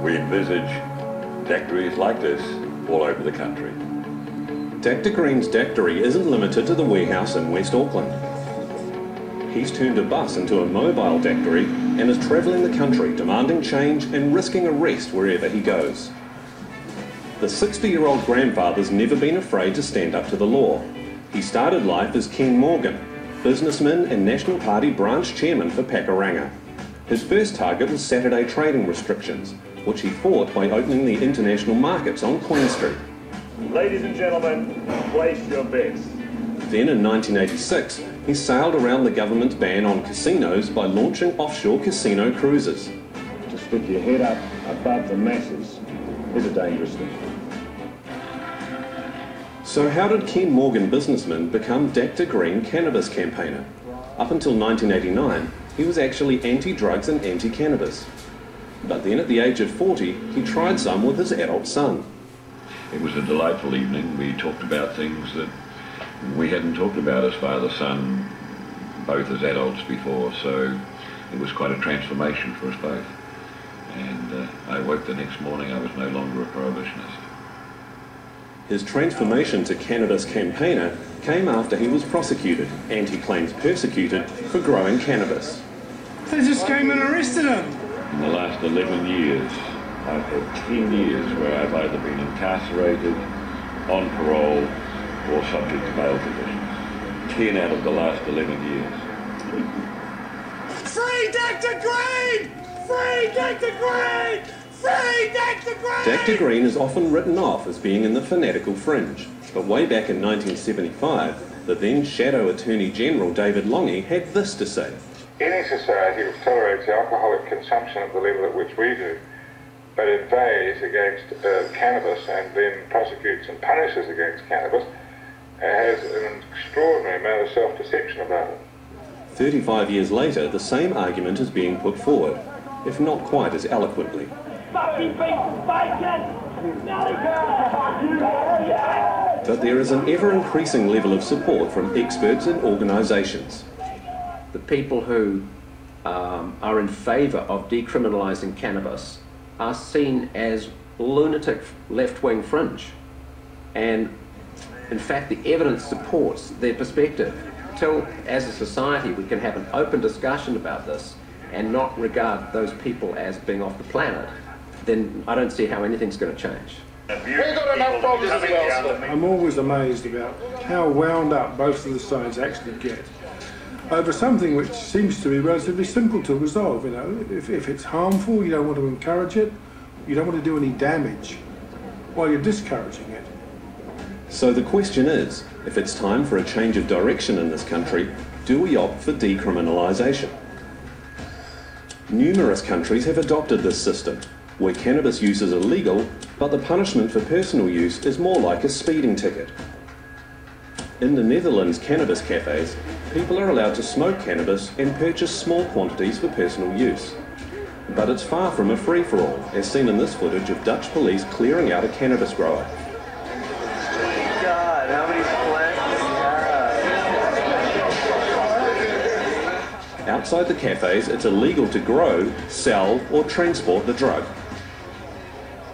We envisage daiquiris like this all over the country. Dr. Green's daiquiri isn't limited to the warehouse in West Auckland. He's turned a bus into a mobile daiquiri and is travelling the country demanding change and risking arrest wherever he goes. The 60-year-old grandfather's never been afraid to stand up to the law. He started life as Ken Morgan, businessman and National Party branch chairman for Pakuranga. His first target was Saturday trading restrictions, which he fought by opening the international markets on Queen Street. Ladies and gentlemen, place your bets. Then in 1986, he sailed around the government's ban on casinos by launching offshore casino cruises. To stick your head up above the masses is a dangerous thing. So how did Ken Morgan businessman become Dr. Green cannabis campaigner? Up until 1989, he was actually anti-drugs and anti-cannabis. But then at the age of 40, he tried some with his adult son. It was a delightful evening. We talked about things that we hadn't talked about as father-son, both as adults before, so it was quite a transformation for us both. And I woke the next morning, I was no longer a prohibitionist. His transformation to cannabis campaigner came after he was prosecuted, and he claims persecuted, for growing cannabis. They just came and arrested him. In the last 11 years, I've had 10 years where I've either been incarcerated, on parole, or subject to bail conditions. 10 out of the last 11 years. Free Dr. Green! Free Dr. Green! Free Dr. Green! Dr. Green is often written off as being in the fanatical fringe, but way back in 1975, the then Shadow Attorney General David Longy had this to say. Any society which tolerates alcoholic consumption at the level at which we do, but inveighs against cannabis and then prosecutes and punishes against cannabis, has an extraordinary amount of self-deception about it. 35 years later, the same argument is being put forward, if not quite as eloquently. But there is an ever-increasing level of support from experts and organisations. The people who are in favour of decriminalising cannabis are seen as lunatic left-wing fringe. And in fact, the evidence supports their perspective. Till, as a society, we can have an open discussion about this and not regard those people as being off the planet, then I don't see how anything's going to change. We've got enough problems as well. I'm always amazed about how wound up both of the sides actually get over something which seems to be relatively simple to resolve. You know, if it's harmful, you don't want to encourage it, you don't want to do any damage while you're discouraging it. So the question is, if it's time for a change of direction in this country, do we opt for decriminalisation? Numerous countries have adopted this system, where cannabis use is illegal, but the punishment for personal use is more like a speeding ticket. In the Netherlands cannabis cafes, people are allowed to smoke cannabis and purchase small quantities for personal use. But it's far from a free-for-all, as seen in this footage of Dutch police clearing out a cannabis grower. God, how many plants do you have? Outside the cafes, it's illegal to grow, sell, or transport the drug.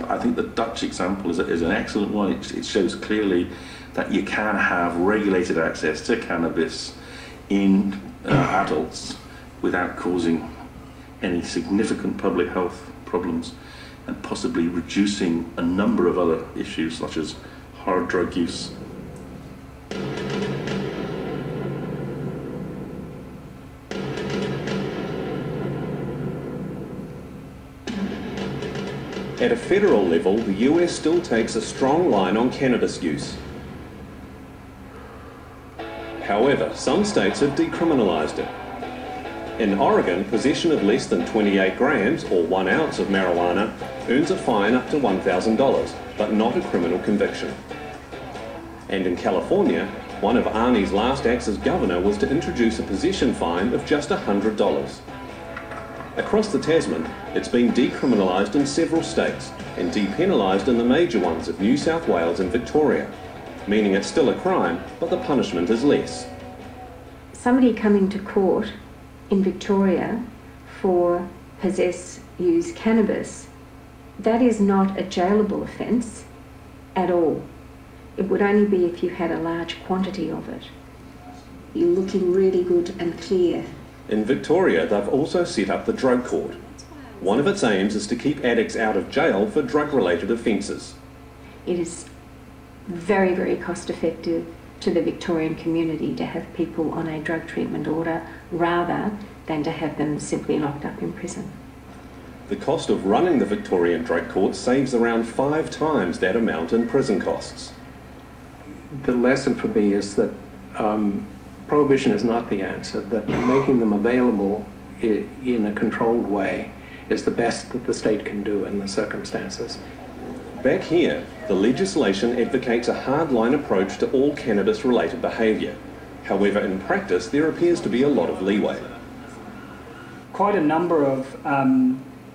I think the Dutch example is an excellent one. It shows clearly that you can have regulated access to cannabis in adults without causing any significant public health problems and possibly reducing a number of other issues such as hard drug use. At a federal level, the US still takes a strong line on cannabis use. However, some states have decriminalised it. In Oregon, possession of less than 28 grams or 1 ounce of marijuana earns a fine up to $1,000, but not a criminal conviction. And in California, one of Arnie's last acts as governor was to introduce a possession fine of just $100. Across the Tasman, it's been decriminalised in several states and depenalised in the major ones of New South Wales and Victoria, meaning it's still a crime, but the punishment is less. Somebody coming to court in Victoria for use cannabis that is not a jailable offence at all. It would only be if you had a large quantity of it. You're looking really good and clear. In Victoria, they've also set up the drug court. One of its aims is to keep addicts out of jail for drug-related offences. It is very, very cost effective to the Victorian community to have people on a drug treatment order rather than to have them simply locked up in prison. The cost of running the Victorian drug court saves around 5 times that amount in prison costs. The lesson for me is that prohibition is not the answer, that making them available in a controlled way is the best that the state can do in the circumstances. Back here, the legislation advocates a hardline approach to all cannabis-related behaviour. However, in practice, there appears to be a lot of leeway. Quite a number of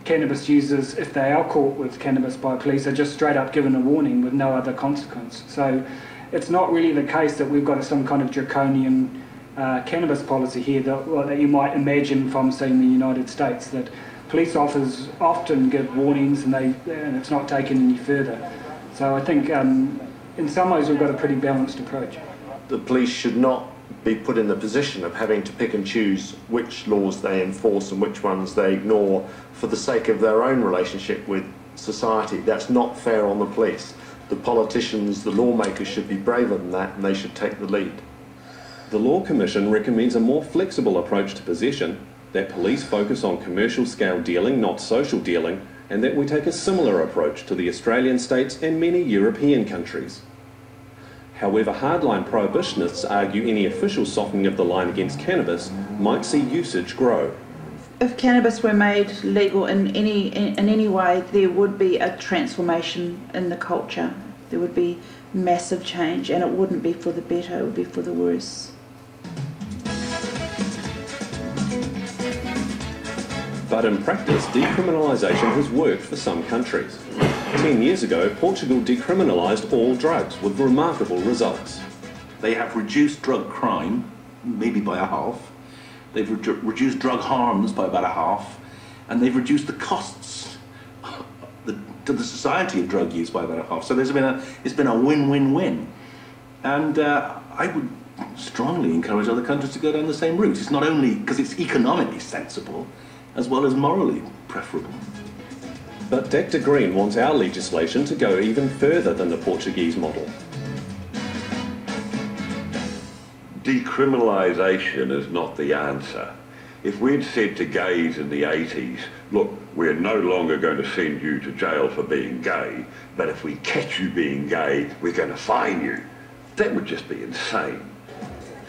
cannabis users, if they are caught with cannabis by police, are just straight up given a warning with no other consequence. So it's not really the case that we've got some kind of draconian cannabis policy here that you might imagine from, say, in the United States, that police officers often give warnings and it's not taken any further. So I think in some ways we've got a pretty balanced approach. The police should not be put in the position of having to pick and choose which laws they enforce and which ones they ignore for the sake of their own relationship with society. That's not fair on the police. The politicians, the lawmakers should be braver than that, and they should take the lead. The Law Commission recommends a more flexible approach to possession, that police focus on commercial scale dealing, not social dealing, and that we take a similar approach to the Australian states and many European countries. However, hardline prohibitionists argue any official softening of the line against cannabis might see usage grow. If cannabis were made legal in any way, there would be a transformation in the culture. There would be massive change, and it wouldn't be for the better, it would be for the worse. But in practice, decriminalisation has worked for some countries. 10 years ago, Portugal decriminalised all drugs with remarkable results. They have reduced drug crime, maybe by a half. They've reduced drug harms by about a half. And they've reduced the costs to the society of drug use by about a half. So it's been a win-win-win. And I would strongly encourage other countries to go down the same route. It's not only because it's economically sensible, as well as morally preferable. But Dr. Green wants our legislation to go even further than the Portuguese model. Decriminalisation is not the answer. If we'd said to gays in the 80s, look, we're no longer going to send you to jail for being gay, but if we catch you being gay, we're going to fine you, that would just be insane.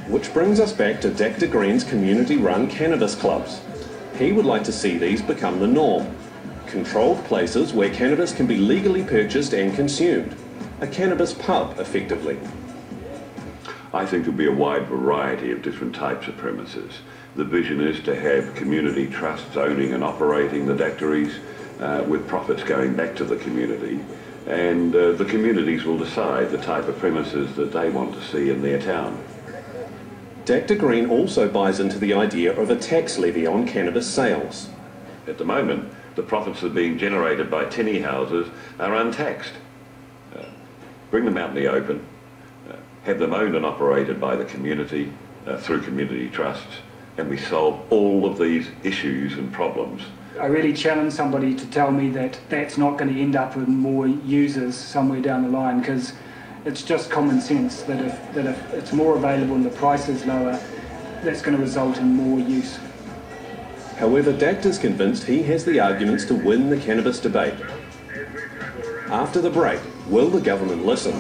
Which brings us back to Dr. Green's community-run cannabis clubs. He would like to see these become the norm. Controlled places where cannabis can be legally purchased and consumed. A cannabis pub, effectively. I think there'll be a wide variety of different types of premises. The vision is to have community trusts owning and operating the daiquiris, with profits going back to the community. And the communities will decide the type of premises that they want to see in their town. Dr. Green also buys into the idea of a tax levy on cannabis sales. At the moment, the profits that are being generated by tinny houses are untaxed. Bring them out in the open, have them owned and operated by the community through community trusts, and we solve all of these issues and problems. I really challenge somebody to tell me that that's not going to end up with more users somewhere down the line, because it's just common sense that if it's more available and the price is lower, that's going to result in more use. However, Dact is convinced he has the arguments to win the cannabis debate. After the break, will the government listen?